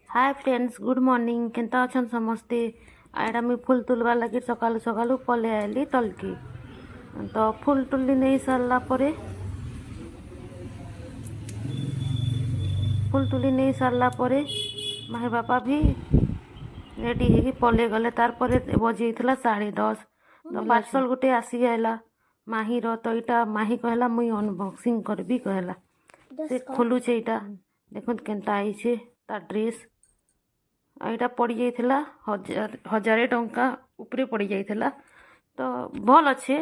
हाय friends, good morning. केंता अछन समस्ते। आइडा मुई फुल तुलवा लगी सकालू सकालू पले आइली तलकी। तो फुल तुली नहीं सारला परे माही बापा भी रेडी है पले गले। तार परे बजे 10:30। तो पार्सल गोटे आसी आइला माही रो। तो इटा माही कहला मुई अनबॉक्सिंग करबी कहला। से खोलुचे इटा देखुन केंता आइछे तार ड्रेस। यहाँ पड़ जाइला 1000 टंका उपरे पड़ जाइला। तो भल अच्छे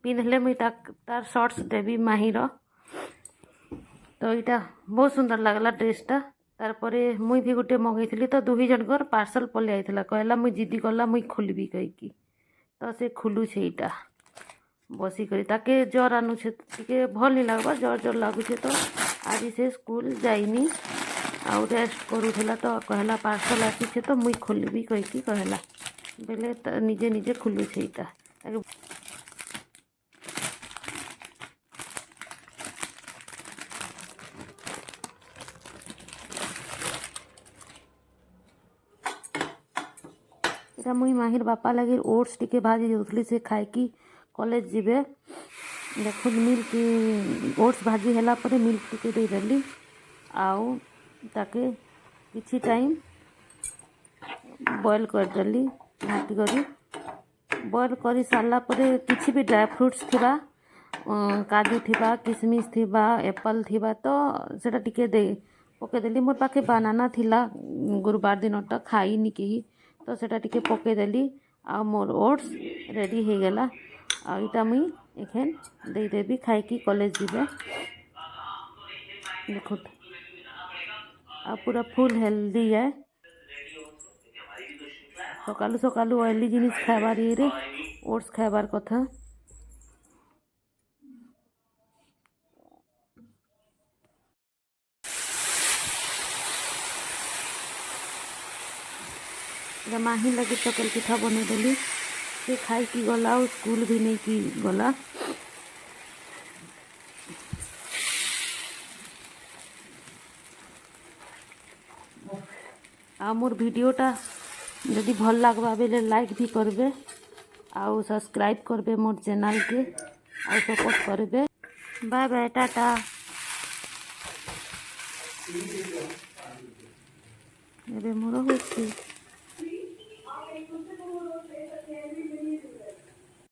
पिंधले मुई तार शर्ट्स देवी माहीर। तो यहाँ बहुत सुंदर लगला ड्रेसटा। तारपरे मुई भी गोटे मगैली। तो दुई जनकर पार्सल पलि आइला। कहला मुई जिद्दी कला मुई खोलबी कहीकि। तो से खोलुछे यहाँ बसिक ताके जर आनुछे टिके भल नहीं लगवा। जर जर लगुचे। तो आज से स्कूल जाइनी आउ रेस्ट करूला। तो कहला पार्सल आसी तो मुई खोलबी कहीकि कहला बेले निजे निजे खुलुछे यहाँ। এটা মুই মাহির বাপা লাগি ওটস টিকে ভাজি দেউଥିଲି से खाए कि कॉलेज जीवे। देखुन मिल्क ओट्स भाजी हैला परे मिल्क टिके दे देली आउ ताके किछि टाइम बॉयल कर देली। घाटी करी बॉयल करी सारला परे किछि भी ड्राई फ्रूट्स थिबा काजू थिबा किशमिश थिबा एप्पल थिबा तो सेटा टिके दे पके देली। मोर पाखे बनाना थिला गुरुवार दिनटा खाइनी केही। तो सेटा टिके पके देली आ मोर ओट्स रेडी हो गला। आ इटा मुई एखन दे देबी खाई कि कॉलेज जीवे। देखो आ पूरा फुल हेल्दी है। सकालू सकालू ऑयली जिनिस खाइबार रे ओट्स खाइबार कथा। माही लगे चकल पिठा बने देली से खाई कि गला और स्कूल भी नहीं कि गला। आ मोर वीडियोटा यदि भल लगवा बेले लाइक भी करबे आउ सब्सक्राइब करबे मोर चैनल के आउ सपोर्ट करबे। Bye bye tata. एबे मोर होछि।